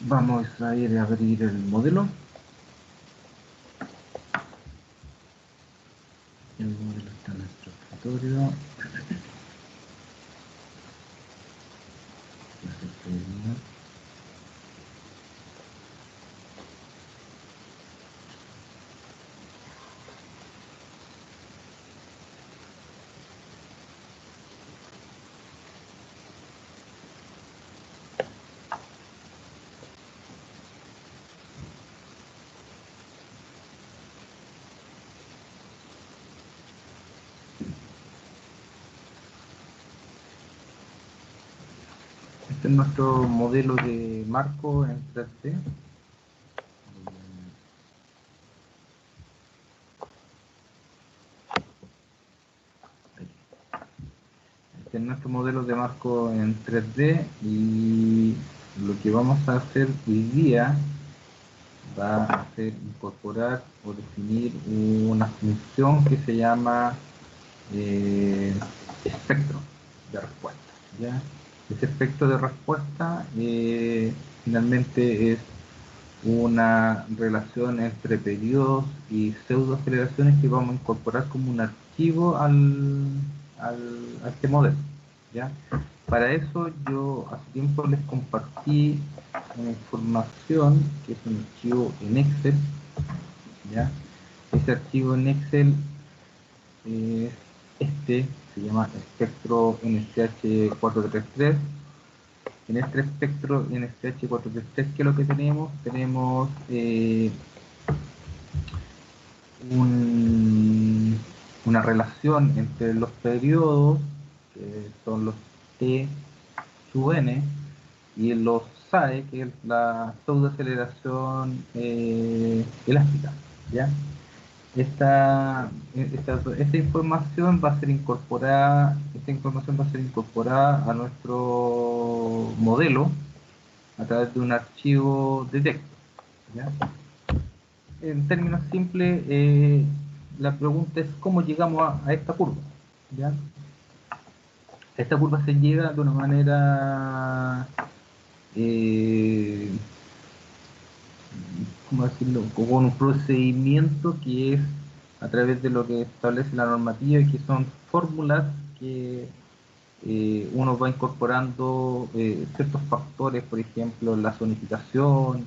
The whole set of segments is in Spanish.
Vamos a ir a abrir el modelo. El modelo está en nuestro escritorio. Este es nuestro modelo de marco en 3D. Este es nuestro modelo de marco en 3D y lo que vamos a hacer hoy día va a ser incorporar o definir una función que se llama espectro de respuesta, ¿ya? Ese espectro de respuesta finalmente es una relación entre periodos y pseudo aceleraciones que vamos a incorporar como un archivo a este modelo, ¿ya? Para eso yo hace tiempo les compartí una información que es un archivo en Excel, ¿ya? Ese archivo en Excel es se llama espectro NSH 433. En este espectro NSH 433, ¿qué es lo que tenemos? Tenemos una relación entre los periodos, que son los T sub n, y los SAE, que es la pseudoaceleración elástica, ¿ya? Esta información va a ser incorporada, a nuestro modelo a través de un archivo de texto, ¿ya? En términos simples, la pregunta es cómo llegamos a esta curva, ¿ya? A esta curva se llega de una manera, ¿cómo decirlo?, con un procedimiento que es a través de lo que establece la normativa, y que son fórmulas que uno va incorporando ciertos factores, por ejemplo, la zonificación,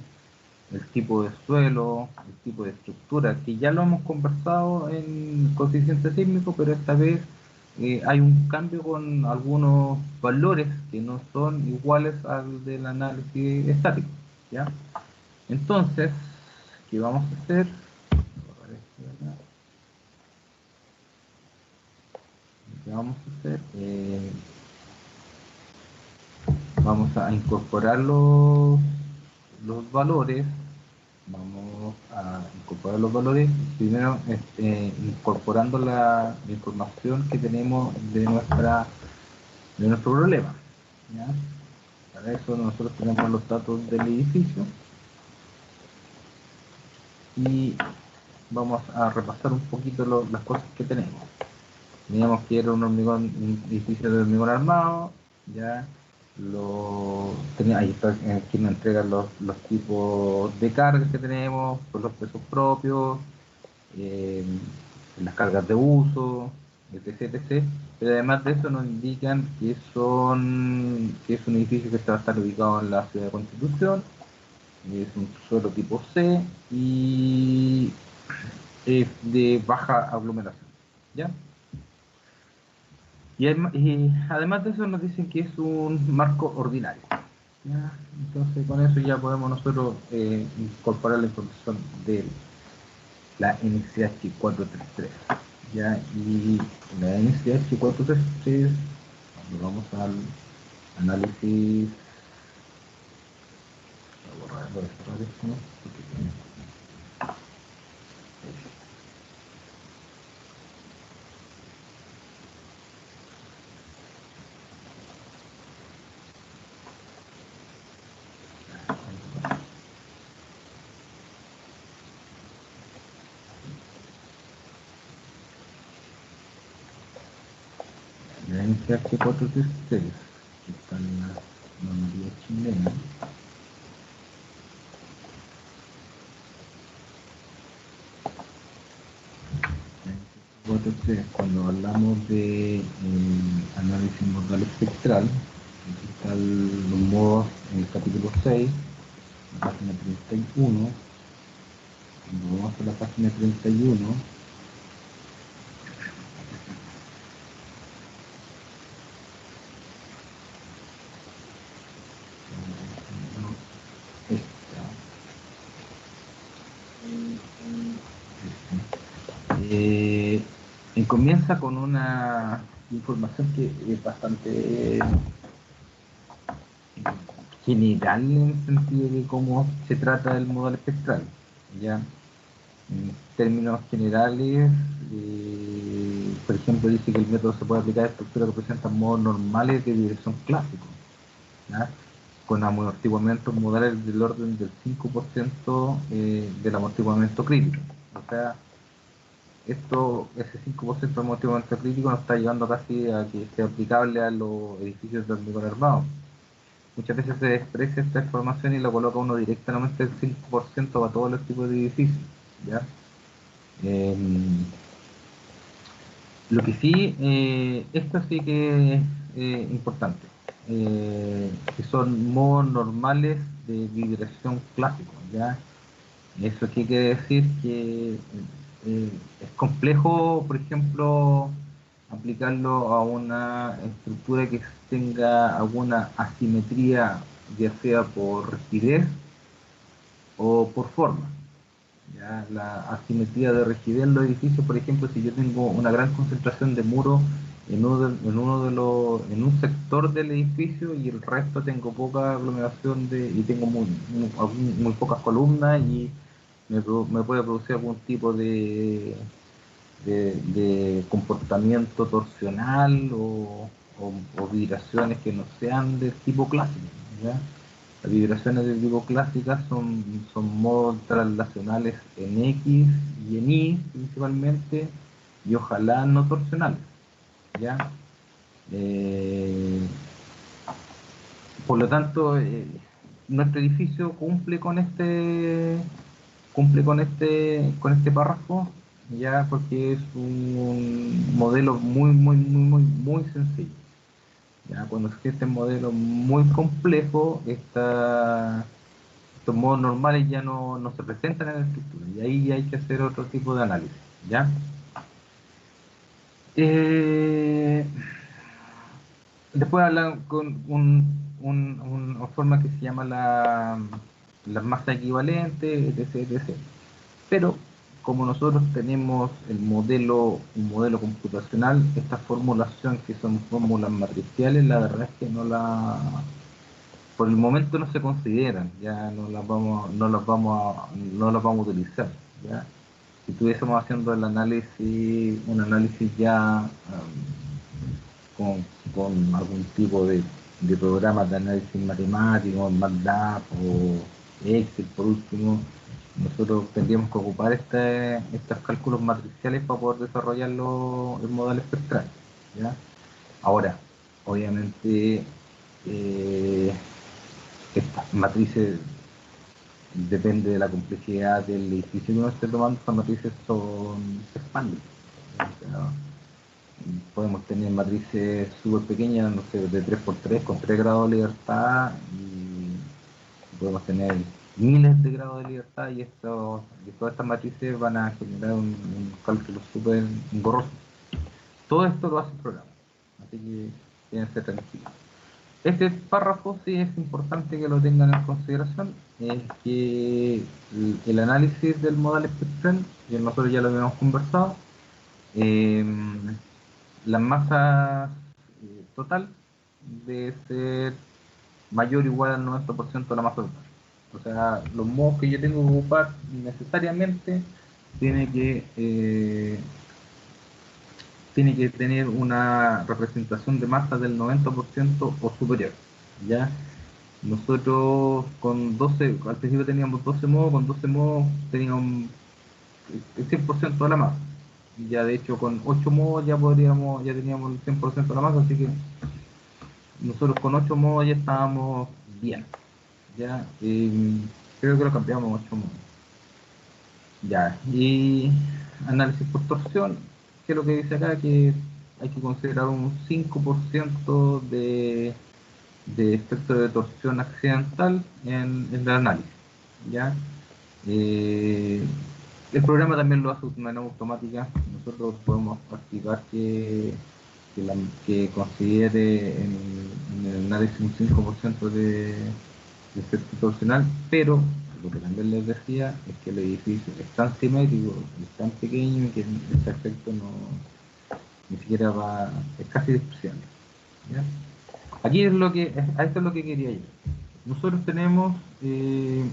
el tipo de suelo, el tipo de estructura, que ya lo hemos conversado en coeficiente sísmico, pero esta vez hay un cambio con algunos valores que no son iguales al del análisis estático, ¿ya? Entonces, ¿qué vamos a hacer? ¿Qué vamos a hacer? Vamos a incorporar los valores. Vamos a incorporar los valores primero, incorporando la información que tenemos de nuestro problema, ¿ya? Para eso nosotros tenemos los datos del edificio y vamos a repasar un poquito las cosas que tenemos. Teníamos que era un edificio de hormigón armado, ya ahí está, aquí nos entregan los tipos de cargas que tenemos, con los pesos propios, eh, las cargas de uso, etc, etc. Pero además de eso nos indican que es un edificio que va a estar ubicado en la ciudad de Constitución, es un suelo tipo C y es de baja aglomeración, ¿ya? Y además de eso nos dicen que es un marco ordinario, ¿ya? Entonces con eso ya podemos nosotros incorporar la información de la NCH 433, ¿ya? Y la NCH 433, cuando vamos al análisis, voy a cerrar esto, ¿no? La NCH436, que está en la normativa chilena. La NCH436, cuando hablamos de análisis modal espectral, aquí están los modos en el capítulo 6, la página 31. Cuando vamos a la página 31, comienza con una información que es bastante general en el sentido de cómo se trata el modal espectral. ¿Ya? En términos generales, por ejemplo, dice que el método se puede aplicar a estructuras que presentan modos normales de dirección clásicos, ¿ya? Con amortiguamientos modales del orden del 5% del amortiguamiento crítico. O sea, ese 5% de amortiguamiento crítico nos está llevando casi a que sea aplicable a los edificios de hormigón armado. Muchas veces se desprecia esta información y lo coloca uno directamente el 5% para todos los tipos de edificios, ¿ya? Lo que sí, esto sí que es importante, que son modos normales de vibración clásico, ¿ya? Eso qué quiere decir que es complejo, por ejemplo, aplicarlo a una estructura que tenga alguna asimetría, ya sea por rigidez o por forma. ¿Ya? La asimetría de rigidez en los edificios, por ejemplo, si yo tengo una gran concentración de muros en un sector del edificio y el resto tengo poca aglomeración y tengo muy pocas columnas y me puede producir algún tipo de comportamiento torsional o vibraciones que no sean del tipo clásico, ¿ya? Las vibraciones de tipo clásica son modos translacionales en X y en Y principalmente, y ojalá no torsionales, ¿ya? Eh, por lo tanto, nuestro edificio cumple con este párrafo, ya, porque es un modelo muy sencillo. Ya, cuando existen modelos muy complejos, estos modos normales ya no se presentan en la estructura, y ahí hay que hacer otro tipo de análisis, ¿ya? Eh, Después hablan con una forma que se llama la masa equivalente, etc. Pero como nosotros tenemos un modelo computacional, esta formulación que son fórmulas matriciales, la verdad es que por el momento no se consideran, ya no las vamos a utilizar, ¿ya? Si estuviésemos haciendo un análisis ya con algún tipo de programas de análisis matemático, MATLAB o Excel por último, nosotros tendríamos que ocupar estos cálculos matriciales para poder desarrollarlo en modal espectral, ¿ya? Ahora, obviamente, eh, estas matrices, depende de la complejidad del edificio que uno esté tomando, estas matrices se expanden. O sea, podemos tener matrices súper pequeñas, no sé, de 3x3 con 3 grados de libertad, y podemos tener miles de grados de libertad, y todas estas matrices van a generar un cálculo súper engorroso. Todo esto lo hace el programa, así que tienen que ser tranquilos. Este párrafo sí es importante que lo tengan en consideración, es que el análisis del modal espectral, que nosotros ya lo habíamos conversado, eh, la masa total debe ser mayor o igual al 90% de la masa total. O sea, los modos que yo tengo que ocupar necesariamente tiene que, eh, tiene que tener una representación de masa del 90% o superior, ¿ya? Nosotros al principio teníamos 12 modos, con 12 modos teníamos el 100% de la masa. y ya de hecho con 8 modos ya teníamos el 100% de la masa, así que nosotros con 8 modos ya estábamos bien. Ya, creo que lo cambiamos a 8 modos. Ya, y análisis por torsión, que es lo que dice acá, que hay que considerar un 5% de efecto de torsión accidental en el análisis. ¿Ya? Eh, el programa también lo hace de manera automática. Nosotros podemos activar que considere en el análisis un 5% de efecto torsional, pero lo que también les decía es que el edificio es tan simétrico, es tan pequeño que ese efecto no ni siquiera va, es casi despreciable. ¿Ya? Aquí es a esto es lo que quería yo. Nosotros tenemos que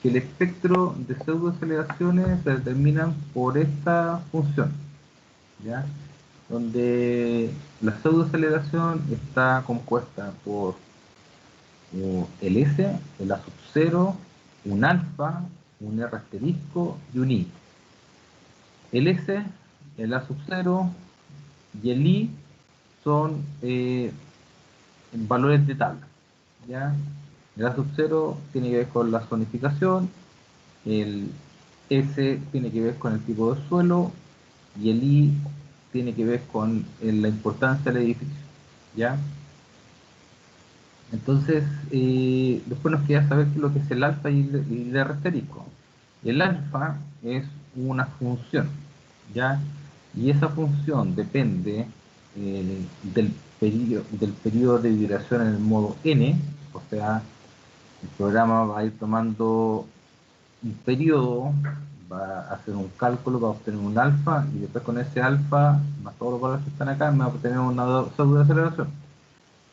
el espectro de pseudoaceleraciones se determinan por esta función, ¿ya? Donde la pseudoaceleración está compuesta por el S, el A sub 0, un alfa, un R asterisco y un I. El S, el A sub 0 y el I son valores de tabla, ¿ya? El A sub 0 tiene que ver con la zonificación, el S tiene que ver con el tipo de suelo y el I tiene que ver con la importancia del edificio, ¿ya? Entonces, después nos queda saber qué es lo que es el alfa y el R asterisco. El alfa es una función, ¿ya? Y esa función depende del periodo de vibración en el modo n, o sea, el programa va a ir tomando un periodo, va a hacer un cálculo, va a obtener un alfa, y después con ese alfa, más todos los valores que están acá, me va a obtener una pseudoaceleración.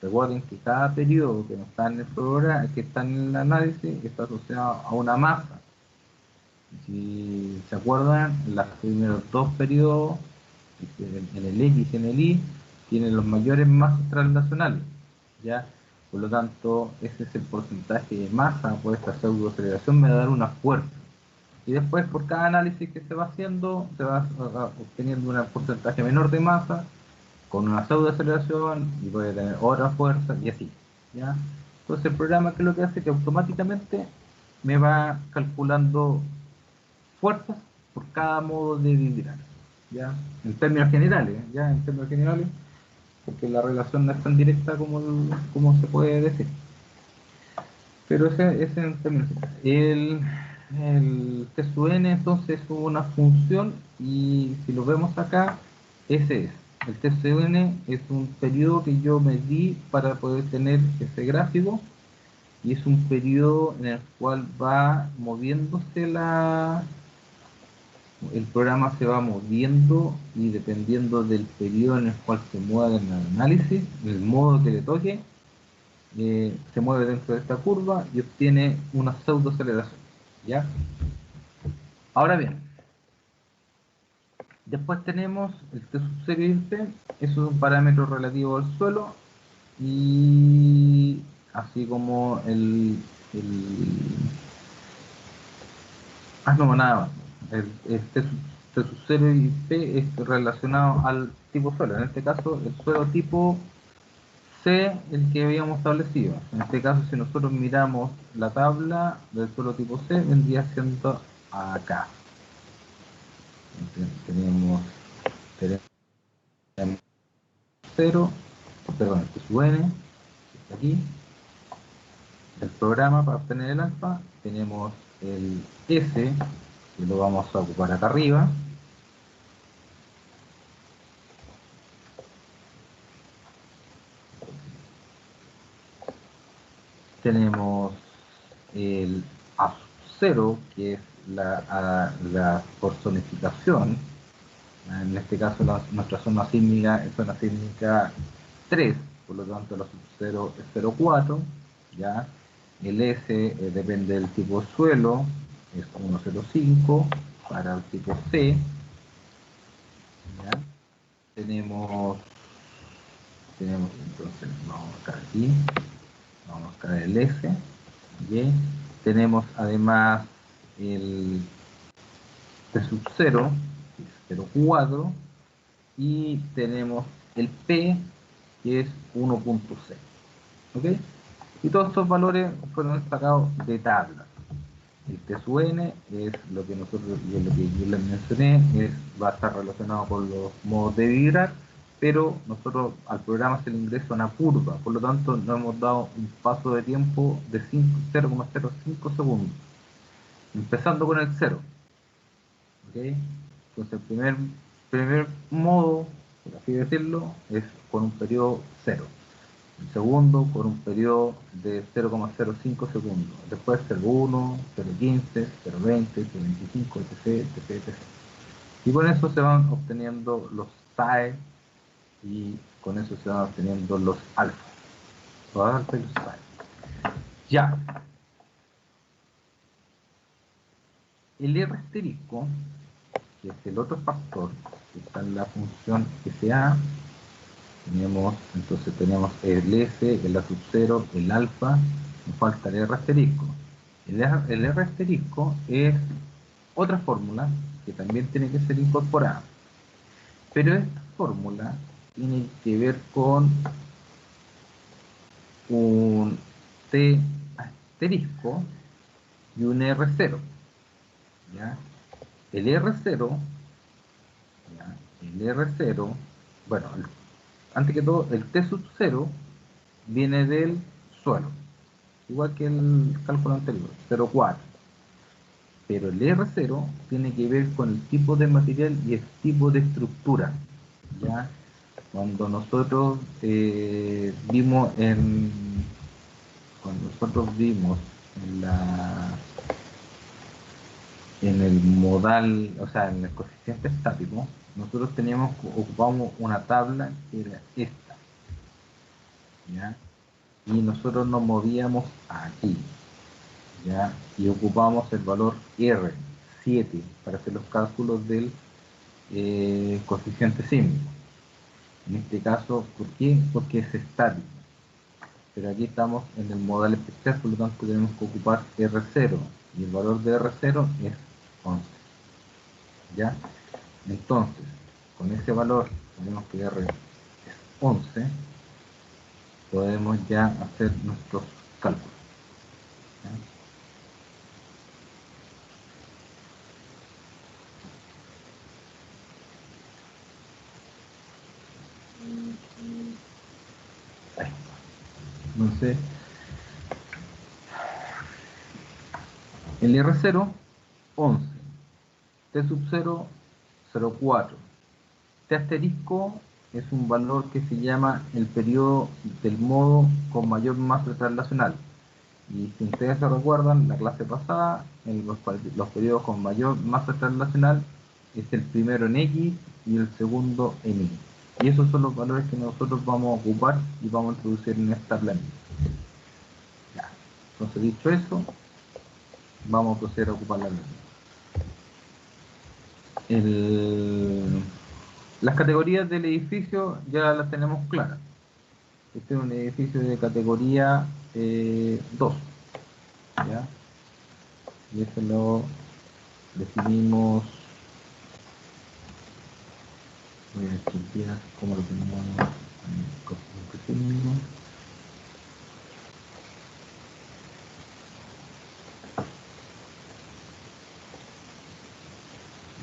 Recuerden que cada periodo que no está en el programa, que está en el análisis, está asociado a una masa. Si se acuerdan, los primeros dos periodos, en el X y en el Y, tienen los mayores masas translacionales, ¿ya? Por lo tanto, ese es el porcentaje de masa por esta pseudoaceleración, me va a dar una fuerza. Y después, por cada análisis que se va haciendo, se va obteniendo un porcentaje menor de masa, con una pseudoaceleración, y puede tener otra fuerza, y así, ¿ya? Entonces el programa, que es lo que hace, que automáticamente me va calculando fuerzas por cada modo de vibrar, ¿ya? En términos generales, ¿ya? En términos generales, porque la relación no es tan directa como se puede decir. Pero ese en términos generales. El TSUN entonces es una función, y si lo vemos acá, ese es. El TSUN es un periodo que yo medí para poder tener ese gráfico, y es un periodo en el cual va moviéndose el programa se va moviendo, y dependiendo del periodo en el cual se mueva en el análisis, el modo que le toque, se mueve dentro de esta curva y obtiene una pseudoaceleración, ¿ya? Ahora bien, después tenemos el T sub 0 y el P, eso es un parámetro relativo al suelo, y así como no, nada más. El T sub 0 y P es relacionado al tipo suelo. En este caso, el suelo tipo C, el que habíamos establecido. En este caso, si nosotros miramos la tabla del suelo tipo C, vendría siendo acá. Entonces, tenemos 0, perdón, el T sub n, que está aquí, el programa para obtener el alfa. Tenemos el S, que lo vamos a ocupar acá arriba. Tenemos el A0, que es la personificación. En este caso, nuestra zona sísmica es zona sísmica 3, por lo tanto la sub 0 es 0,4, ¿ya? El S depende del tipo de suelo, es 1,05 para el tipo C, ¿ya? Tenemos entonces, vamos a buscar aquí, vamos a buscar el S, ¿y? Tenemos además el T sub 0, 0,4 y tenemos el P que es 1,6. ¿Ok? Y todos estos valores fueron sacados de tabla. El T sub n es lo que nosotros, lo que yo les mencioné, va a estar relacionado con los modos de vibrar, pero nosotros al programa se le ingresa una curva, por lo tanto nos hemos dado un paso de tiempo de 0,05 segundos, empezando con el 0. ¿Okay? Entonces el primer modo, por así decirlo, es con un periodo 0. El segundo con un periodo de 0,05 segundos. Después 0,1, 0,15, 0,20, 0,25, etc, etc, etc. Y con eso se van obteniendo los TAE y con eso se van obteniendo los alfa. Los alfa y los TAE. Ya. El R asterisco, que es el otro factor que está en la función SA, entonces tenemos el S, el A sub 0, el alfa, nos falta el R asterisco. El R asterisco es otra fórmula que también tiene que ser incorporada. Pero esta fórmula tiene que ver con un T asterisco y un R0. ¿Ya? El R0, ¿ya? El R0, bueno, antes que todo, el T sub 0 viene del suelo, igual que el cálculo anterior, 0,4. Pero el R0 tiene que ver con el tipo de material y el tipo de estructura. ¿Ya? Cuando nosotros vimos en el modal, o sea, en el coeficiente estático, nosotros ocupamos una tabla que era esta, ¿ya? Y nosotros nos movíamos aquí, ¿ya? Y ocupamos el valor R7 para hacer los cálculos del coeficiente sísmico. En este caso, ¿por qué? Porque es estático. Pero aquí estamos en el modal especial, por lo tanto tenemos que ocupar R0. Y el valor de R0 es 11. ¿Ya? Entonces, con ese valor, tenemos que R es 11, podemos ya hacer nuestros cálculos. ¿Ya? Entonces, el R0, 11. T sub 0, 0,4. T asterisco es un valor que se llama el periodo del modo con mayor masa translacional. Y si ustedes se recuerdan, la clase pasada, en los periodos con mayor masa translacional es el primero en X y el segundo en Y. Y esos son los valores que nosotros vamos a ocupar y vamos a introducir en esta planilla. Ya. Entonces, dicho eso, vamos a proceder a ocupar la planilla. Las categorías del edificio ya las tenemos claras. Este es un edificio de categoría 2. ¿Ya? Y eso lo definimos. Voy a chequear cómo lo tenemos en el coeficiente.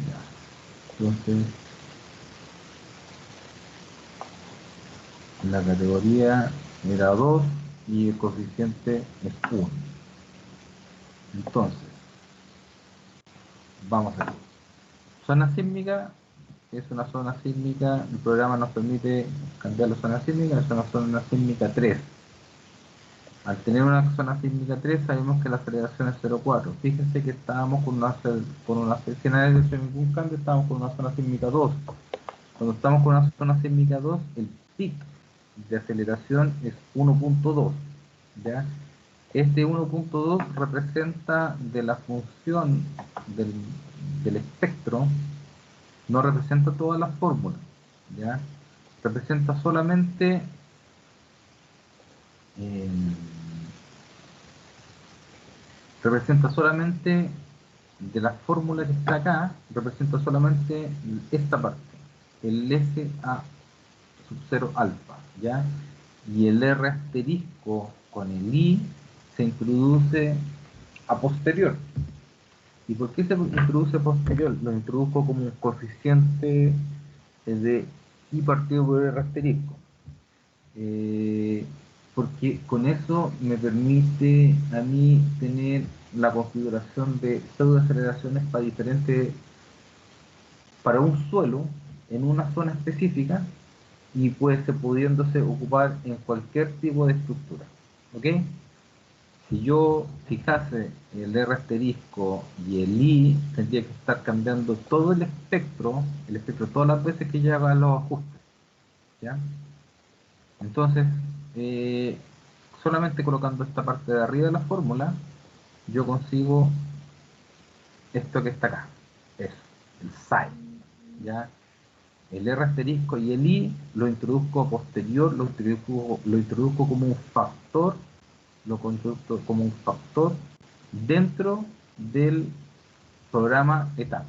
Ya. Entonces, la categoría era 2 y el coeficiente es 1. Entonces, vamos a ver. Zona sísmica es una zona sísmica, el programa nos permite cambiar la zona sísmica, es una zona sísmica 3. Al tener una zona sísmica 3 sabemos que la aceleración es 0,4. Fíjense que estábamos con una si nadie ha hecho ningún cambio, estábamos con una zona sísmica 2. Cuando estamos con una zona sísmica 2, el pic de aceleración es 1,2. ¿Ya? Este 1,2 representa de la función del espectro, no representa todas las fórmulas, ¿ya? Representa solamente eh, de la fórmula que está acá representa solamente esta parte, el SA sub 0 alfa, ¿ya? Y el R asterisco con el I se introduce a posterior. ¿Y por qué se introduce a posterior? Lo introduzco como un coeficiente de I partido por R asterisco. Porque con eso me permite a mí tener la configuración de pseudoaceleraciones para diferentes, para un suelo en una zona específica y pudiéndose ocupar en cualquier tipo de estructura. ¿Ok? Si yo fijase el R asterisco y el I, tendría que estar cambiando todo el espectro todas las veces que yo haga los ajustes. ¿Ya? Entonces, eh, solamente colocando esta parte de arriba de la fórmula, yo consigo esto que está acá. Eso, el psi. ¿Ya? El R asterisco y el I lo introduzco a posterior, lo introduzco como un factor, lo introduzco como un factor dentro del programa ETAP.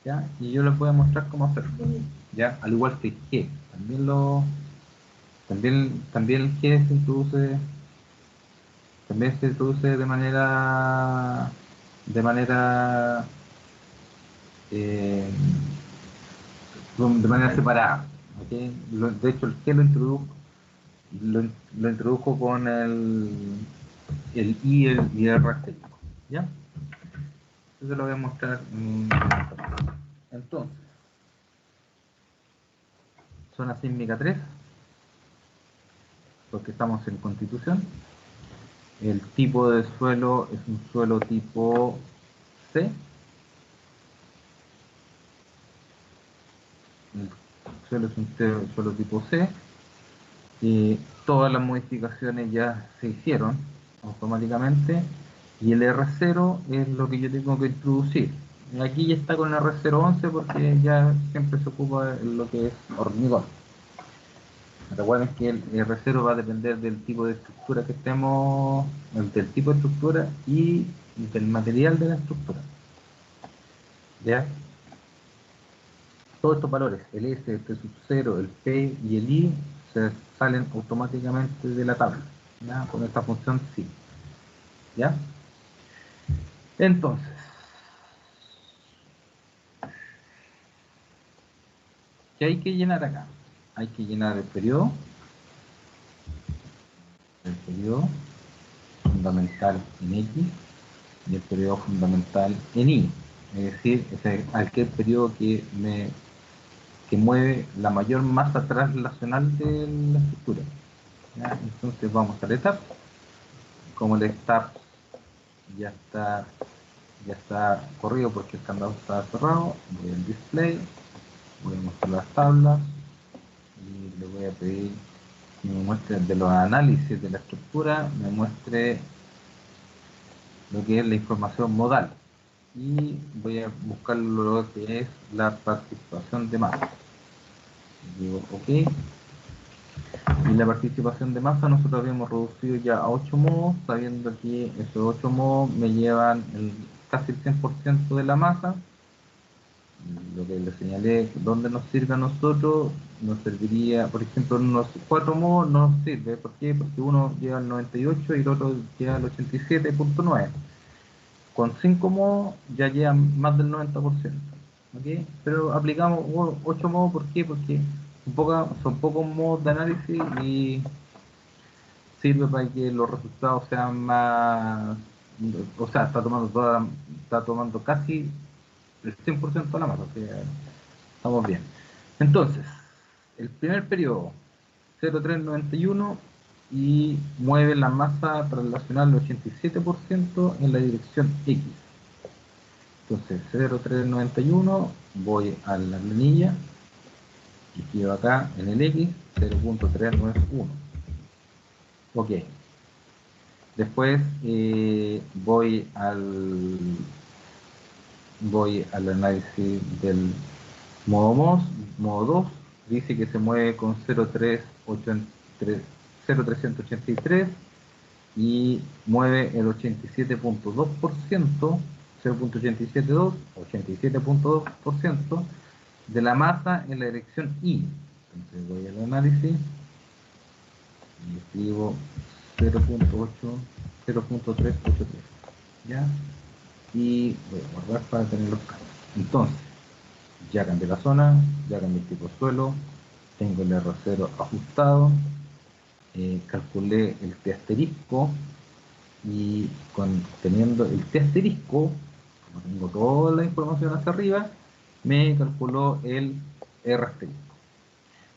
¿Ya? Y yo les voy a mostrar cómo hacerlo. ¿Ya? Al igual que G. También el G se introduce eh, de manera separada. ¿Okay? De hecho, el G lo introdujo con el I y el R asterisco. ¿Ya? Eso lo voy a mostrar. Entonces, zona sísmica 3, porque estamos en Constitución. El tipo de suelo es un suelo tipo C. El suelo es un suelo tipo C. Todas las modificaciones ya se hicieron automáticamente y el R0 es lo que yo tengo que introducir. Aquí ya está con el R011 porque ya siempre se ocupa en lo que es hormigón. Recuerden que el R0 va a depender del tipo de estructura que estemos, del tipo de estructura y del material de la estructura. ¿Ya? Todos estos valores, el S, el T sub 0, el P y el I, se salen automáticamente de la tabla. ¿Ya? Con esta función sí. ¿Ya? Entonces, ¿qué hay que llenar acá? Hay que llenar el periodo fundamental en X y el periodo fundamental en Y. Es decir, es aquel periodo que mueve la mayor masa translacional de la estructura. ¿Ya? Entonces vamos al ETAP. Como el ETAP ya está corrido porque el candado está cerrado, voy al display, voy a mostrar las tablas y le voy a pedir que me muestre de los análisis de la estructura, me muestre lo que es la información modal y voy a buscar lo que es la participación de masa. Digo OK. Y la participación de masa nosotros habíamos reducido ya a 8 modos, sabiendo que esos 8 modos me llevan casi el 100% de la masa. Lo que les señalé, donde nos sirve a nosotros, nos serviría, por ejemplo, en unos 4 modos no nos sirve. ¿Por qué? Porque uno lleva el 98 y el otro lleva el 87.9. Con 5 modos ya llevan más del 90%. ¿Okay? Pero aplicamos 8 modos, ¿por qué? Porque son pocos modos de análisis y sirve para que los resultados sean más, o sea, está tomando casi el 100% de la masa, o sea, estamos bien. Entonces, el primer periodo, 0,391 y mueve la masa translacional al 87% en la dirección X. Entonces, 0,391, voy a la planilla y escribo acá en el X 0.391. Ok. Después voy al análisis del modo 2, dice que se mueve con 0,383 y mueve el 87.2% 0.872, 87.2% de la masa en la dirección Y. Entonces voy al análisis y escribo 0.8, 0.383, ¿ya? Y voy a guardar para tener los cambios. Entonces, ya cambié la zona, ya cambié el tipo de suelo, tengo el R0 ajustado, calculé el T asterisco y teniendo el T asterisco, como tengo toda la información hacia arriba, me calculó el R asterisco.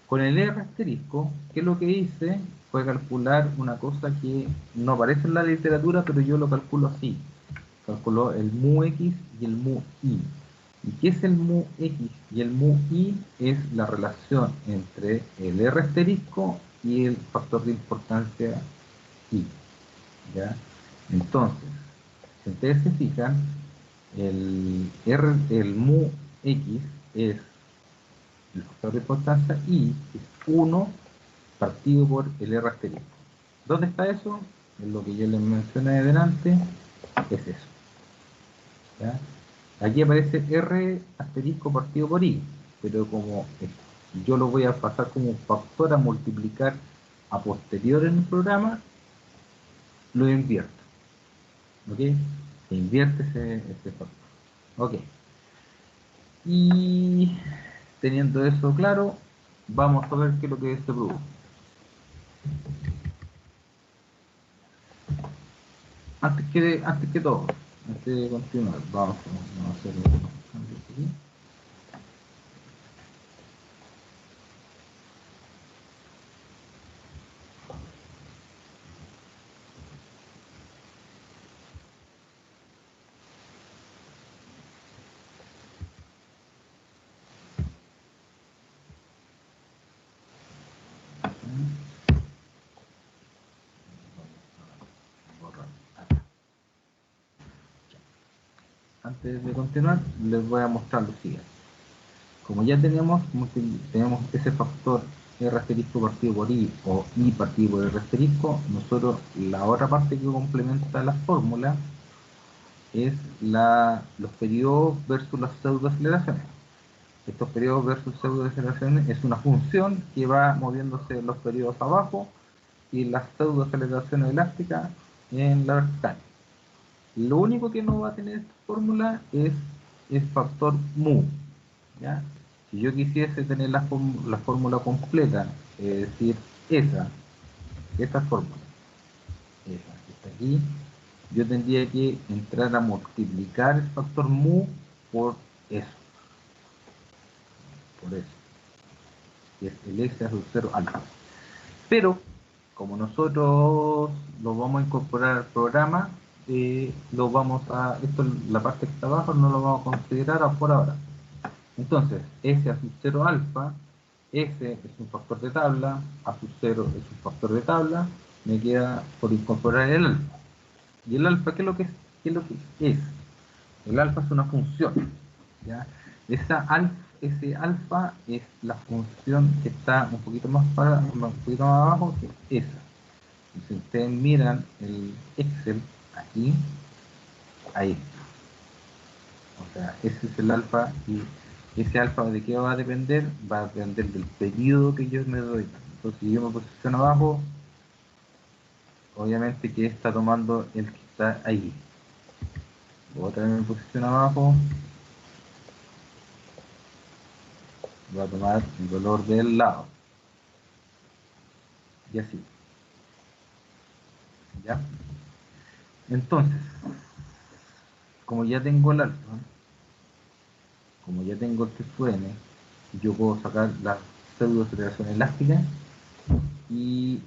Con el R asterisco, ¿qué es lo que hice? Fue calcular una cosa que no aparece en la literatura, pero yo lo calculo así. Calculó el mu X y el mu Y. ¿Y qué es el mu X y el mu Y? Es la relación entre el R asterisco y el factor de importancia Y. ¿Ya? Entonces, si ustedes se fijan, el mu X es el factor de importancia Y, es 1 partido por el R asterisco. ¿Dónde está eso? En lo que yo les mencioné delante, es eso. ¿Ya? Aquí aparece R asterisco partido por I, pero como yo lo voy a pasar como un factor a multiplicar a posterior en el programa, lo invierto. ¿Ok? Se invierte ese factor. Ok. Y teniendo eso claro, vamos a ver qué es lo que se produce. Antes que todo, antes de continuar, vamos a hacer un cambio aquí. Antes de continuar, les voy a mostrar lo siguiente. Como ya tenemos ese factor R asterisco partido por I o I partido por R asterisco, nosotros la otra parte que complementa la fórmula es los periodos versus las pseudoaceleraciones. Estos periodos versus pseudoaceleraciones es una función que va moviéndose en los periodos abajo y las pseudoaceleraciones elásticas en la vertical. Lo único que no va a tener esta fórmula es el factor mu, ¿ya? Si yo quisiese tener la fórmula completa, es decir, esta fórmula, esa que está aquí, yo tendría que entrar a multiplicar el factor mu por eso, que es el S a sub 0 alfa. Pero, como nosotros lo vamos a incorporar al programa, la parte que está abajo no lo vamos a considerar por ahora. Entonces, S a sub 0 alfa, S es un factor de tabla, A sub 0 es un factor de tabla, me queda por incorporar el alfa. ¿Y el alfa qué es lo que es? ¿Qué es lo que es? El alfa es una función, ¿ya? Ese alfa es la función que está un poquito más abajo que esa. Y si ustedes miran el Excel aquí, ahí está. O sea, ese es el alfa y ese alfa de qué va a depender? Va a depender del periodo que yo me doy. Entonces, si yo me posiciono abajo, obviamente que está tomando el que está ahí. Otra vez me posiciono abajo, va a tomar el valor del lado. Y así. ¿Ya? Entonces, como ya tengo el alfa, como ya tengo el T sub n, yo puedo sacar la pseudoaceleración elástica y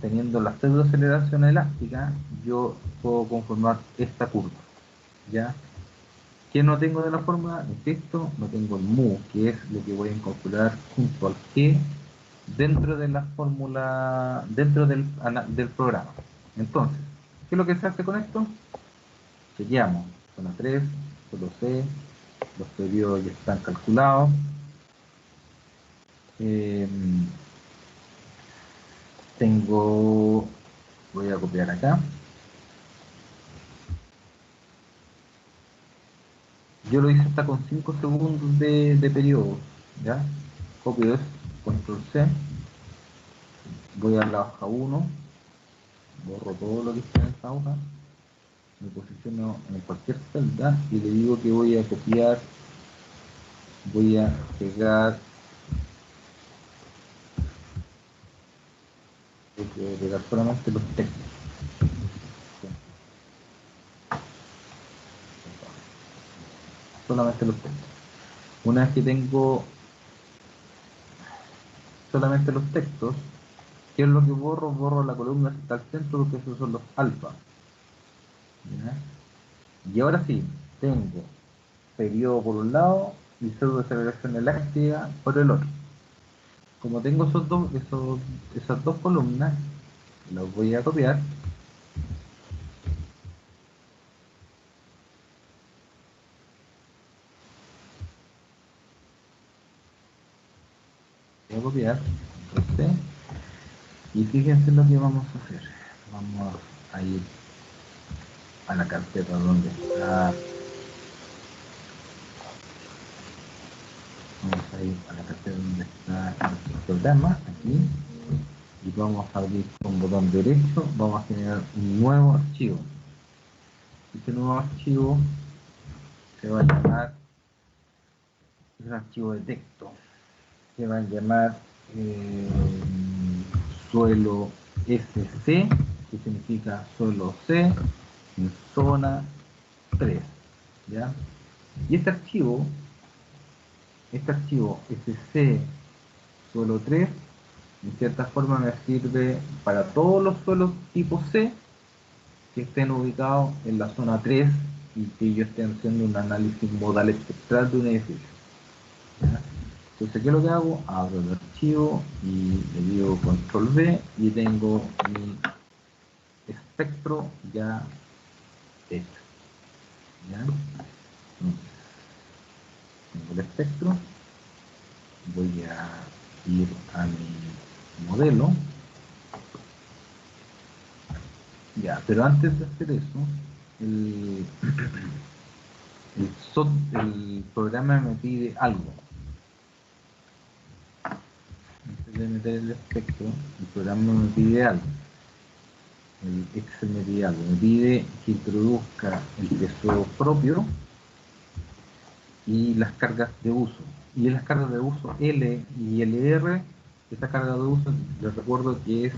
teniendo la pseudoaceleración elástica, yo puedo conformar esta curva. ¿Ya? ¿Qué no tengo de la fórmula? Insisto, no tengo el mu, que es lo que voy a incorporar junto al g dentro de la fórmula, dentro del programa. Entonces, ¿qué es lo que se hace con esto? Chequeamos, zona 3, solo C, los periodos ya están calculados. Voy a copiar acá. Yo lo hice hasta con 5 segundos de periodo, ¿ya? Copio esto, control C, voy a la hoja 1, borro todo lo que está en esta hoja, me posiciono en cualquier celda y le digo que voy a copiar, voy a pegar, voy a pegar solamente los textos. Solamente los textos. Una vez que tengo solamente los textos, ¿qué es lo que borro? Borro la columna que está al centro, porque esos son los alfa. ¿Ya? Y ahora sí, tengo periodo por un lado y pseudo aceleración elástica por el otro. Como tengo esas dos columnas, los voy a copiar. Voy a copiar. Entonces, y fíjense lo que vamos a hacer. Vamos a ir a la carpeta donde está. Vamos a ir a la carpeta donde está el programa, aquí, y vamos a abrir con botón derecho, vamos a generar un nuevo archivo. Este nuevo archivo se va a llamar, es un archivo de texto, se va a llamar eh, suelo SC, que significa suelo C, en zona 3, ¿ya? Y este archivo SC suelo 3, en cierta forma me sirve para todos los suelos tipo C que estén ubicados en la zona 3 y que yo esté haciendo un análisis modal espectral de un edificio. ¿Ya? Entonces, ¿qué es lo que hago? Abro el archivo y le digo control V y tengo mi espectro ya hecho. ¿Ya? Entonces, tengo el espectro, voy a ir a mi modelo. Ya, pero antes de hacer eso, el, el programa me pide algo. Antes de meter el espectro, el programa me pide algo. El Excel me pide algo. Me pide que introduzca el peso propio y las cargas de uso. Y en las cargas de uso L y LR, esta carga de uso, les recuerdo que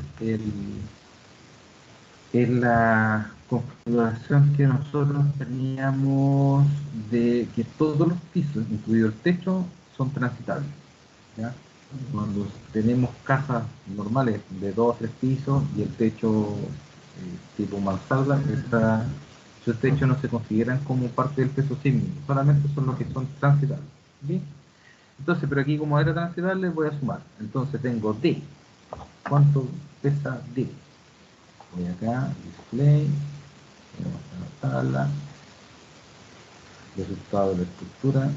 es la configuración que nosotros teníamos de que todos los pisos, incluido el techo, son transitables. ¿Ya? Cuando tenemos casas normales de 2 o 3 pisos y el techo tipo mansarda, esos techos no se consideran como parte del peso sísmico, solamente son los que son transitables. ¿Sí? Entonces, pero aquí como era transitable voy a sumar. Entonces tengo D. ¿Cuánto pesa D? Voy acá, display, tenemos la tabla, resultado de la estructura.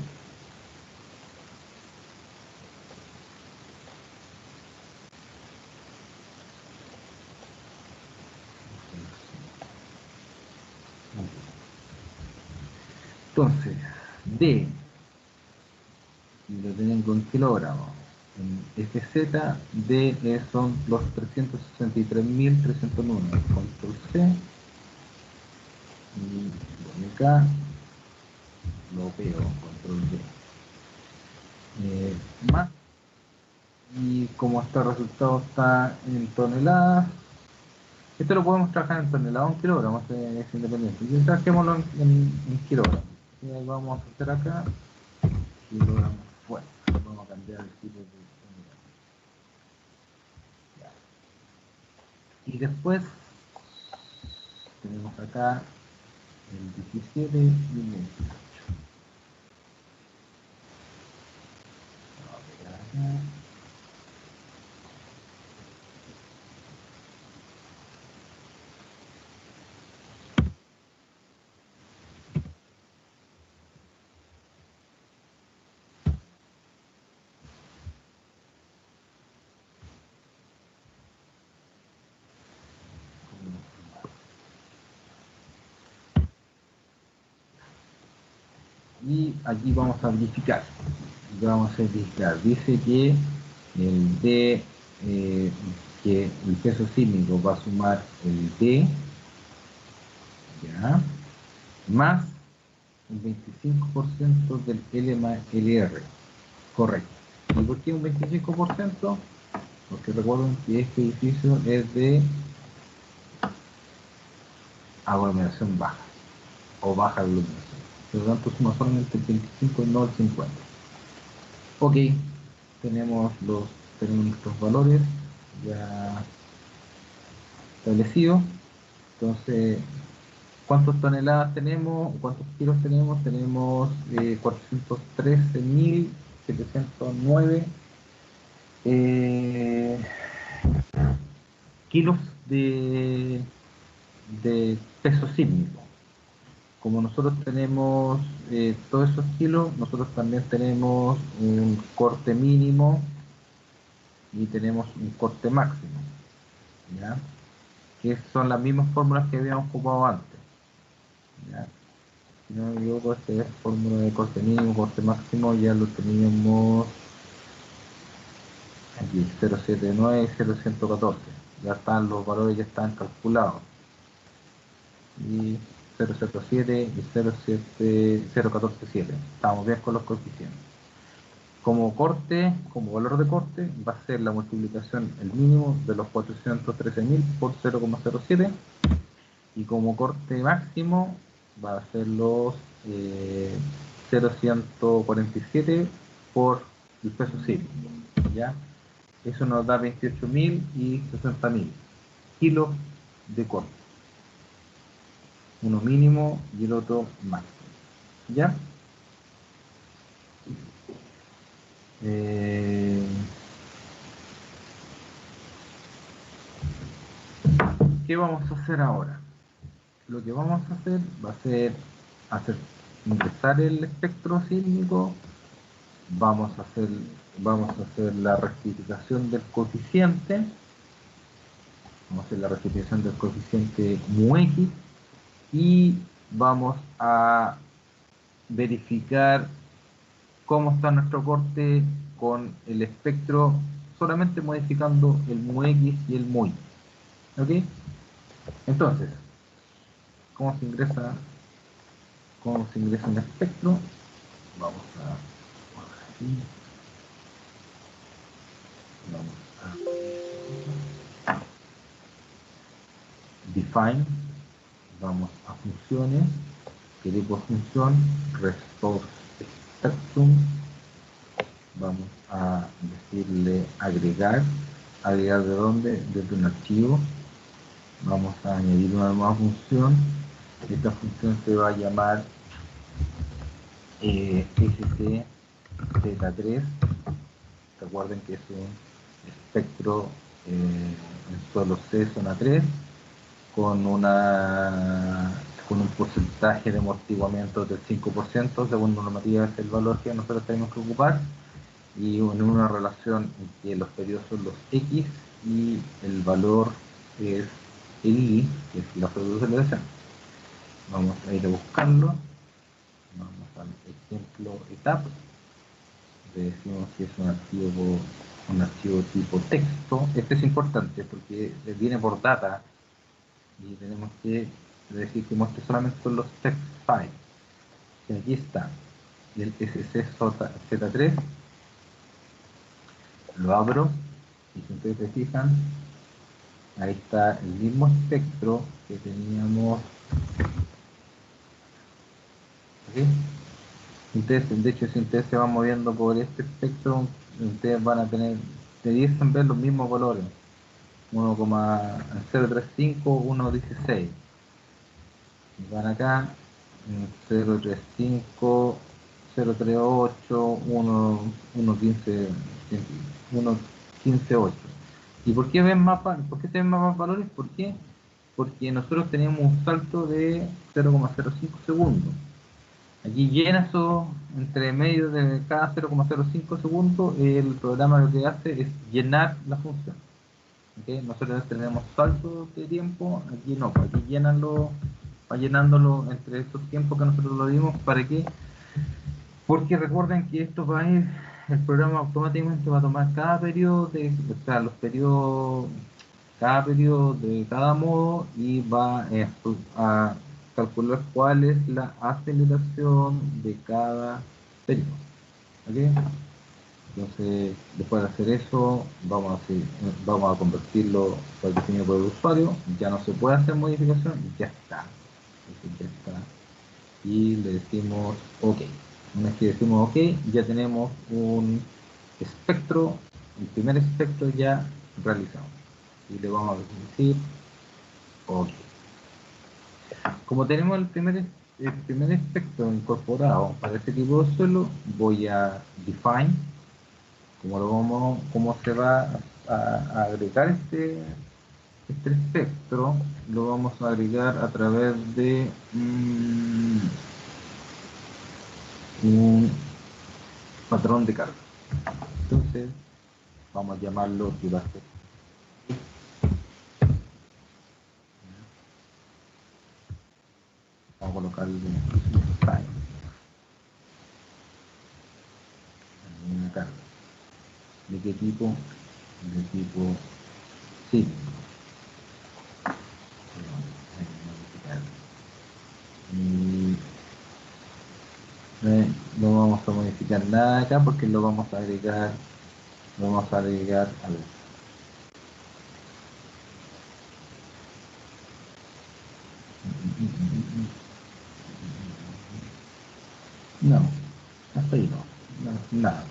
Entonces, D, lo tengo en kilogramos. En FZ, D son los 363.309. Control C, y voy acá, lo pego, control D. Más, y como este resultado está en toneladas, esto lo podemos trabajar en toneladas o en kilogramos, es independiente. Y trabajémoslo en kilogramos. Y ahí vamos a hacer acá kilogramos fuera. Vamos a cambiar el tipo de unidad. Y después tenemos acá el 17 y el 28. Vamos a pegar acá. y aquí vamos a verificar. Dice que el D, que el peso sísmico va a sumar el D, ¿ya? Más el 25% del L más LR. Correcto. ¿Y por qué un 25%? Porque recuerden que este edificio es de aglomeración baja o baja aglomeración. Por lo tanto, suma solamente el 25 y no el 50. Ok, tenemos nuestros valores ya establecidos. Entonces, ¿cuántas toneladas tenemos? ¿Cuántos kilos tenemos? Tenemos 413.709 kilos de peso sísmico. Como nosotros tenemos todos esos kilos, nosotros también tenemos un corte mínimo y tenemos un corte máximo, ¿ya? Que son las mismas fórmulas que habíamos ocupado antes, ¿ya? Si no me equivoco, esta es fórmula de corte mínimo, corte máximo, ya lo teníamos aquí, 079 y 0114. Ya están los valores, ya están calculados. Y 007 y 0147. Estamos bien con los coeficientes. Como corte, como valor de corte, va a ser la multiplicación, el mínimo de los 413.000 por 0,07. Y como corte máximo va a ser los 0,147 por el peso sísmico, ¿ya? Eso nos da 28.000 y 60.000 kilos de corte. Uno mínimo y el otro máximo, ¿ya? ¿Qué vamos a hacer ahora? Lo que vamos a hacer va a ser ingresar el espectro sísmico, vamos a hacer la rectificación del coeficiente, MUX, y vamos a verificar cómo está nuestro corte con el espectro, solamente modificando el MUX y el MUI. ¿Ok? Entonces, ¿cómo se ingresa en el espectro? Vamos a aquí. Define, vamos a funciones, tipo función, resource spectrum, vamos a decirle agregar de dónde, desde un archivo, vamos a añadir una nueva función, esta función se va a llamar SCZ3, recuerden que es un espectro en solo C zona 3, con un porcentaje de amortiguamiento del 5%, según normativa es el valor que nosotros tenemos que ocupar, y en una relación en que los periodos son los X y el valor es el Y, que es la pseudoaceleración. Vamos a ir a buscarlo, vamos al ejemplo etap, le decimos que es un archivo tipo texto. Este es importante porque viene por data y tenemos que decir que muestre solamente con los text files. Y aquí está el SCZ3, lo abro y si ustedes se fijan, ahí está el mismo espectro que teníamos. ¿Sí? Entonces, de hecho, si ustedes se van moviendo por este espectro, ustedes van a debiesen ver los mismos valores, 1,035, 1,16. Van acá, 0,35, 0,38, 1,15, 1,15,8. ¿Y por qué se ven más valores? ¿Por qué? Porque nosotros teníamos un salto de 0,05 segundos. Aquí llena eso, entre medio de cada 0,05 segundos, el programa lo que hace es llenar la función. ¿Okay? Nosotros tenemos saltos de tiempo, aquí no, aquí va llenándolo entre estos tiempos que nosotros lo dimos, ¿para qué? Porque recuerden que esto va a ir, el programa automáticamente va a tomar cada periodo o sea, los periodos, cada periodo de cada modo y va a calcular cuál es la aceleración de cada periodo. ¿Ok? Entonces, después de hacer eso, vamos a convertirlo para definido por el usuario. Ya no se puede hacer modificación, ya está. Entonces, ya está. Y le decimos OK. Una vez que decimos OK, ya tenemos un espectro, el primer espectro ya realizado. Y le vamos a decir OK. Como tenemos el primer espectro incorporado para este tipo de suelo, voy a define cómo se va a agregar este espectro. Lo vamos a agregar a través de un patrón de carga. Entonces vamos a llamarlo que va a ser, vamos a colocarle time, una carga. ¿De qué tipo? De tipo sí. Y no vamos a modificar nada acá porque lo vamos a agregar a ver. No, hasta ahí no, nada.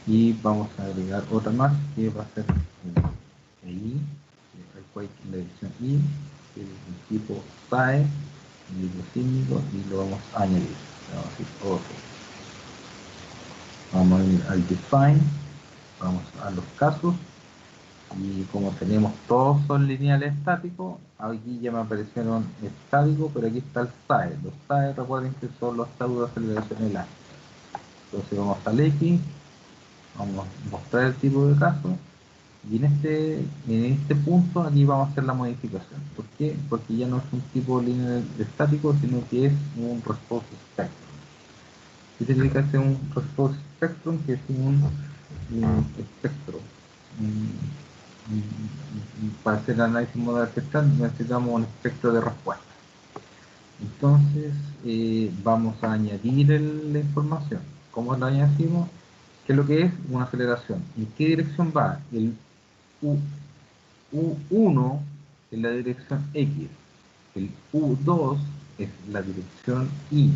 Y vamos a agregar otra más que va a ser I, la dirección I, el tipo SAE, y lo sísmico, y lo vamos a añadir. Vamos a decir OK. Vamos a ir al define, vamos a los casos, y como tenemos todos son lineales estáticos, aquí ya me aparecieron estáticos, pero aquí está el SAE. Los SAE, recuerden que son los estados de aceleración elástica. Entonces vamos al X, vamos a mostrar el tipo de caso, y en este punto aquí vamos a hacer la modificación. ¿Por qué? Porque ya no es un tipo lineal estático, sino que es un response spectrum. ¿Qué significa que un response spectrum? Que es un espectro. Para hacer análisis modal espectral necesitamos un espectro de respuesta. Entonces vamos a añadir la información. ¿Cómo lo añadimos? ¿Qué es lo que es? Una aceleración. ¿En qué dirección va? El U1 es la dirección X, el U2 es la dirección Y,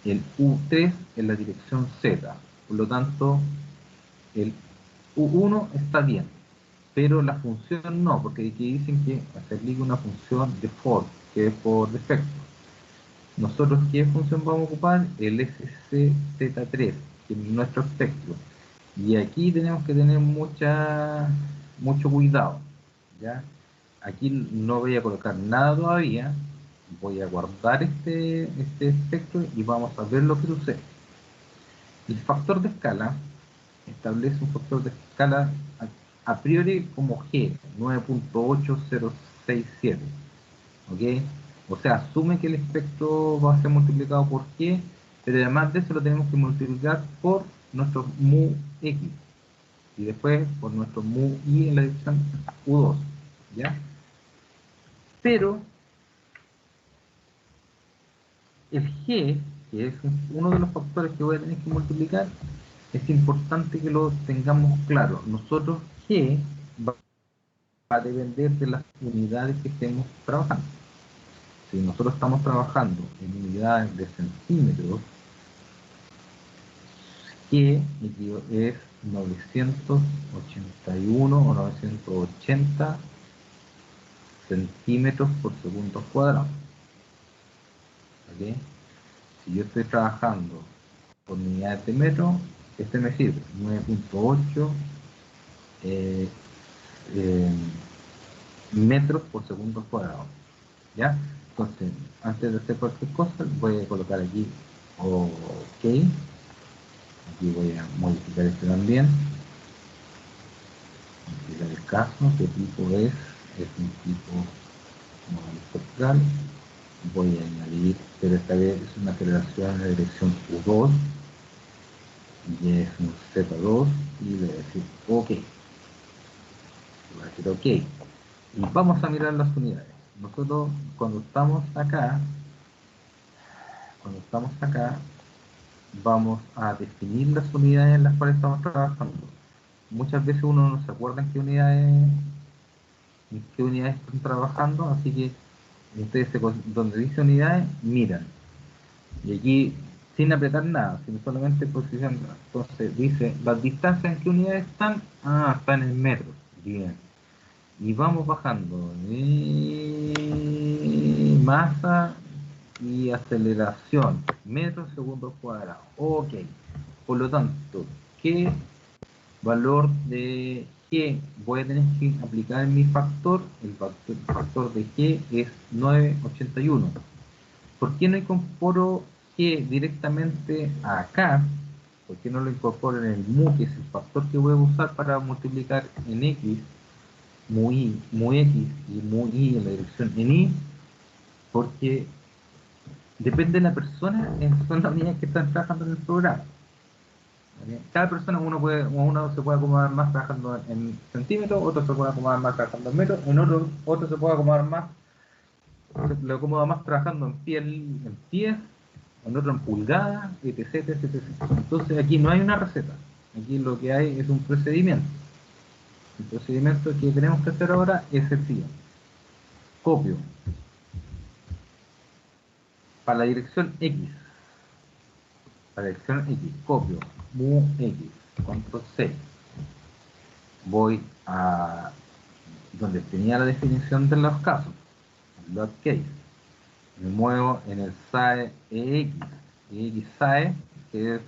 el U3 es la dirección Z. Por lo tanto, el U1 está bien, pero la función no, porque aquí dicen que se aplica una función default, que es por defecto. Nosotros, ¿qué función vamos a ocupar? El SCZ3, que es nuestro espectro. Y aquí tenemos que tener mucho cuidado, ¿ya? Aquí no voy a colocar nada todavía, voy a guardar este espectro y vamos a ver lo que sucede. El factor de escala establece un factor de escala a priori como G, 9.8067, ¿ok? O sea, asume que el espectro va a ser multiplicado por G, pero además de eso lo tenemos que multiplicar por nuestro mu X y después por nuestro mu Y en la dirección U2, ¿ya? Pero el G, que es uno de los factores que voy a tener que multiplicar, es importante que lo tengamos claro. Nosotros G va a depender de las unidades que estemos trabajando. Si nosotros estamos trabajando en unidades de centímetros, G es 981 o 980 centímetros por segundo cuadrado. ¿Okay? Si yo estoy trabajando con unidades de metro, este me sirve, 9.8 metros por segundo cuadrado. ¿Ya? Entonces, antes de hacer cualquier cosa, voy a colocar aquí OK. Aquí voy a modificar este también. Modificar el caso, qué tipo es un tipo modal espectral. Voy a añadir, pero esta vez es una aceleración en la dirección U2. y es un Z2 y le voy a decir OK. Le voy a decir OK. Y vamos a mirar las unidades. Nosotros cuando estamos acá, vamos a definir las unidades en las cuales estamos trabajando. Muchas veces uno no se acuerda en qué unidades están trabajando, así que ustedes donde dice unidades, miran. Y aquí, sin apretar nada, sino solamente posición. Entonces dice, las distancias en qué unidades están. Ah, están en metros. Bien. Y vamos bajando. Masa y aceleración. Metros segundo cuadrado. Ok. Por lo tanto, ¿qué valor de G voy a tener que aplicar en mi factor? El factor de G es 981. ¿Por qué no incorporo G directamente acá? ¿Por qué no lo incorporo en el mu, que es el factor que voy a usar para multiplicar en X, mu X y mu Y en la dirección en Y? Porque depende de la persona, son las unidades que están trabajando en el programa. ¿Vale? Cada persona, uno se puede acomodar más trabajando en centímetros, otro se puede acomodar más trabajando en metros, en otro se puede acomodar más, le acomoda más trabajando en pies, en otro en pulgadas, etc, etc, etc. Entonces aquí no hay una receta, aquí lo que hay es un procedimiento. El procedimiento que tenemos que hacer ahora es el siguiente. Copio para la dirección X, copio mu X, control C, voy a donde tenía la definición de los casos, load case, me muevo en el SAE EX, EX SAE, que es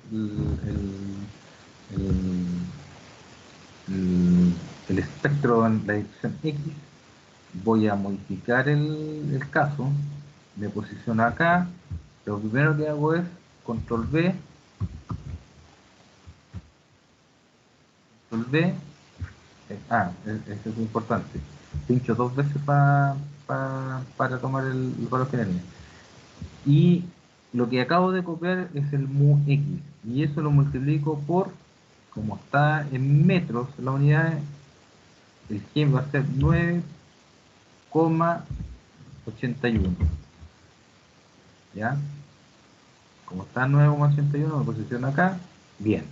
el espectro en la dirección X. Voy a modificar el caso, me posiciono acá, lo primero que hago es control V, esto es muy importante, pincho dos veces para tomar el valor general. Y lo que acabo de copiar es el mu X, y eso lo multiplico por, como está en metros la unidad, el G va a ser 9,81. ¿Ya? Como está 9,81, me posiciono acá, bien.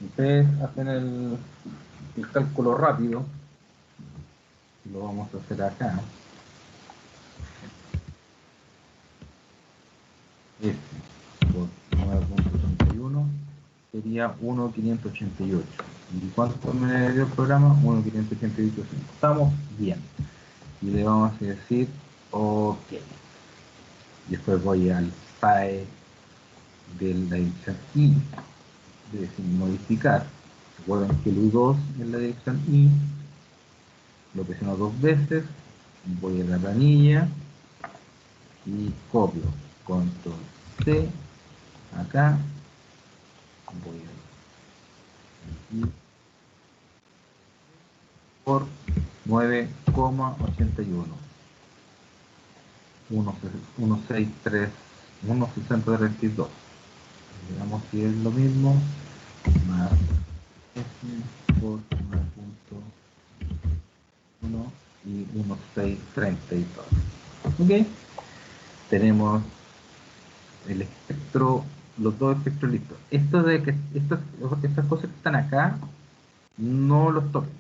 Ustedes hacen el cálculo rápido, lo vamos a hacer acá. Por 9,81 sería 1,588. ¿Y cuánto me dio el programa? 1,588. Estamos bien. Y le vamos a decir OK. Después voy al PAE de la dirección I, de decir modificar. Recuerden que el U2 en la dirección I, lo presiono dos veces, voy a la planilla y copio, control C, acá, voy aquí por 9,81, 163, 1,632. Digamos si es lo mismo, más S por 9,1 y 1,632. Ok, tenemos el espectro, los dos espectros listos. Estas cosas que están acá, no los toquen,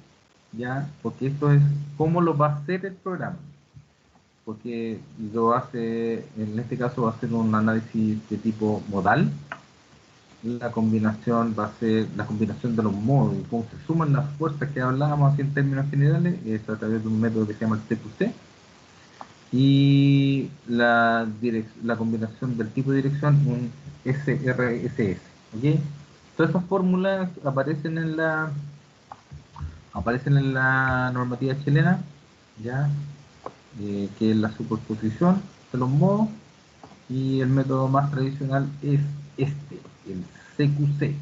¿ya? Porque esto es cómo lo va a hacer el programa. Porque lo hace, en este caso va a ser un análisis de tipo modal. La combinación va a ser la combinación de los modos, cómo se suman las fuerzas que hablábamos así en términos generales, es a través de un método que se llama el TQC. Y la combinación del tipo de dirección, un SRSS. ¿Okay? Todas esas fórmulas aparecen en la normativa chilena, ¿ya? Que es la superposición de los modos, y el método más tradicional es este, el CQC,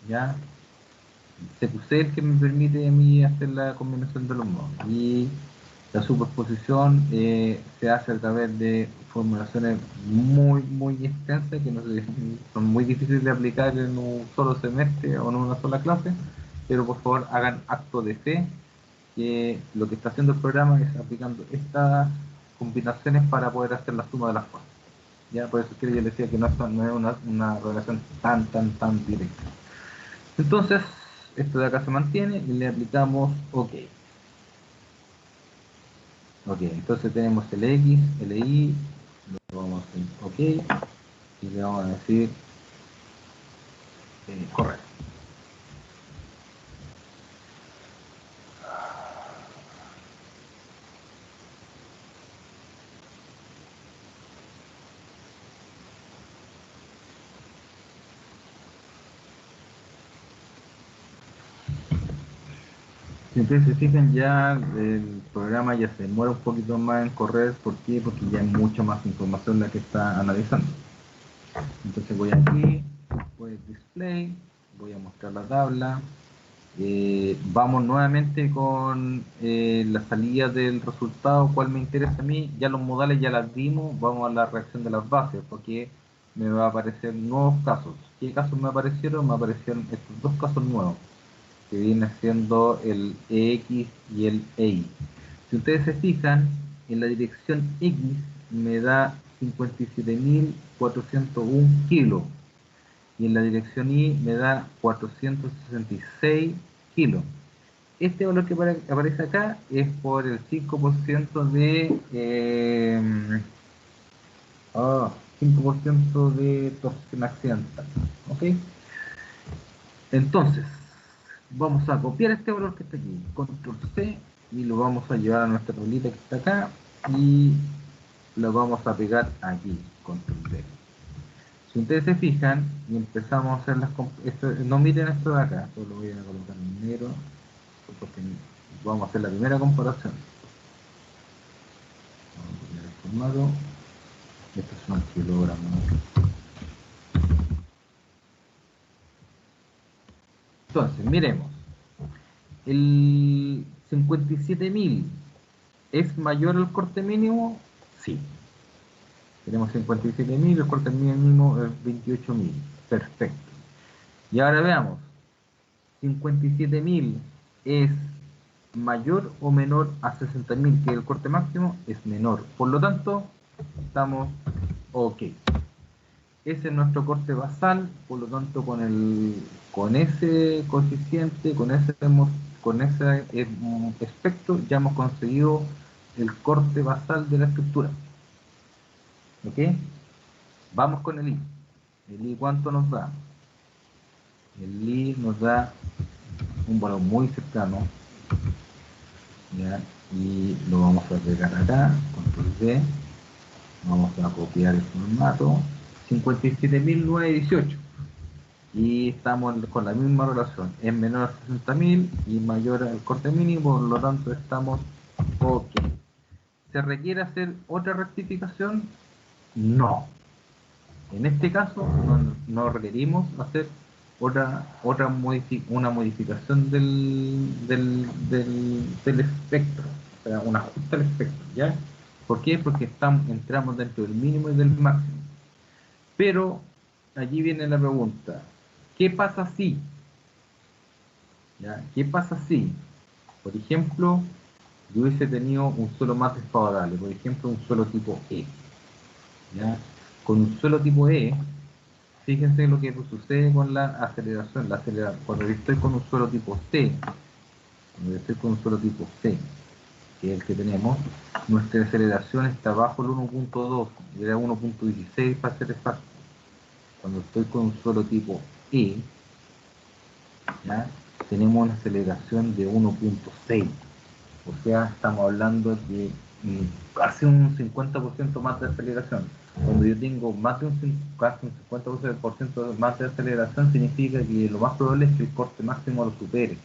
¿ya? El CQC es el que me permite a mí hacer la combinación de los modos. Y La superposición se hace a través de formulaciones muy extensas que no se- son muy difíciles de aplicar en un solo semestre o en una sola clase, pero por favor hagan acto de fe que lo que está haciendo el programa es aplicando estas combinaciones para poder hacer la suma de las cosas. Ya por eso es que yo les decía que no es una relación tan directa. Entonces, esto de acá se mantiene y le aplicamos OK. Ok, entonces tenemos el X, el Y, lo vamos a hacer OK y le vamos a decir correcto. Si ustedes se fijan, ya el programa ya se demora un poquito más en correr. ¿Por qué? Porque ya hay mucha más información la que está analizando. Entonces voy aquí, voy a display, voy a mostrar la tabla. Vamos nuevamente con la salida del resultado. ¿Cuál me interesa a mí? Ya los modales ya las vimos. Vamos a la reacción de las bases, porque me va a aparecer nuevos casos. ¿Qué casos me aparecieron? Me aparecieron estos dos casos nuevos, que viene siendo el EX y el EY. Si ustedes se fijan, en la dirección X me da 57.401 kilos y en la dirección Y me da 466 kilos. Este valor que aparece acá es por el 5% de 5% de torsión accidental. ¿Ok? Entonces, vamos a copiar este valor que está aquí, control C, y lo vamos a llevar a nuestra tablita que está acá y lo vamos a pegar aquí, control D. Si ustedes se fijan y empezamos a hacer no miren esto de acá, solo voy a colocar en negro porque vamos a hacer la primera comparación. Vamos a poner el formato. Estos son kilogramos. Entonces, miremos. El 57.000 ¿es mayor al corte mínimo? Sí. Tenemos 57.000, el corte mínimo es 28.000. Perfecto. Y ahora veamos. 57.000 es mayor o menor a 60.000, que el corte máximo es menor. Por lo tanto, estamos OK. Ese es nuestro corte basal, por lo tanto, con ese coeficiente, con ese espectro, ya hemos conseguido el corte basal de la estructura. ¿Ok? Vamos con el I. ¿El I cuánto nos da? El I nos da un valor muy cercano, ¿ya? Y lo vamos a pegar acá, control V, vamos a copiar el formato, 57.918, y estamos con la misma relación, es menor a 60.000 y mayor al corte mínimo, por lo tanto estamos OK. ¿Se requiere hacer otra rectificación? No. En este caso no requerimos hacer una modificación del espectro, o sea, un ajuste al espectro, ¿ya? ¿Por qué? Porque entramos dentro del mínimo y del máximo. Pero allí viene la pregunta, ¿qué pasa si? ¿Ya? ¿Qué pasa si, por ejemplo, yo hubiese tenido un suelo más desfavorable, por ejemplo, un suelo tipo E? ¿Ya? Con un suelo tipo E, fíjense lo que sucede con la aceleración. Cuando yo estoy con un suelo tipo C, que es el que tenemos, nuestra aceleración está bajo el 1.2, era 1.16 para ser exacto. Cuando estoy con un suelo tipo E, ¿ya? Tenemos una aceleración de 1.6. O sea, estamos hablando de casi un 50% más de aceleración. Cuando yo tengo casi un 50% más de aceleración, significa que lo más probable es que el corte máximo lo supere.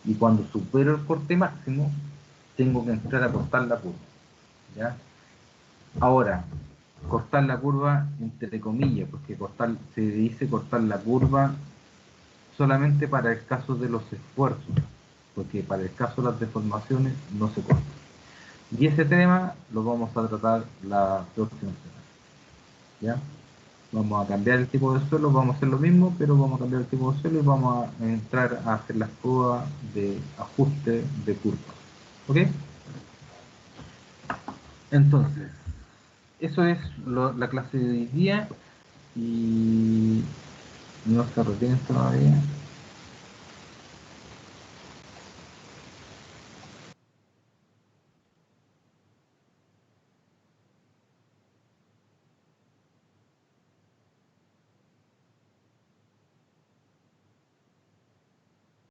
Y cuando supero el corte máximo, tengo que entrar a cortar la curva, ¿ya? Ahora, cortar la curva entre comillas, porque se dice cortar la curva solamente para el caso de los esfuerzos, porque para el caso de las deformaciones no se corta. Y ese tema lo vamos a tratar la próxima semana. ¿Ya? Vamos a cambiar el tipo de suelo, vamos a hacer lo mismo, pero vamos a cambiar el tipo de suelo y vamos a entrar a hacer las pruebas de ajuste de curva. ¿Ok? Entonces, eso es la clase de hoy día y no se retiene todavía.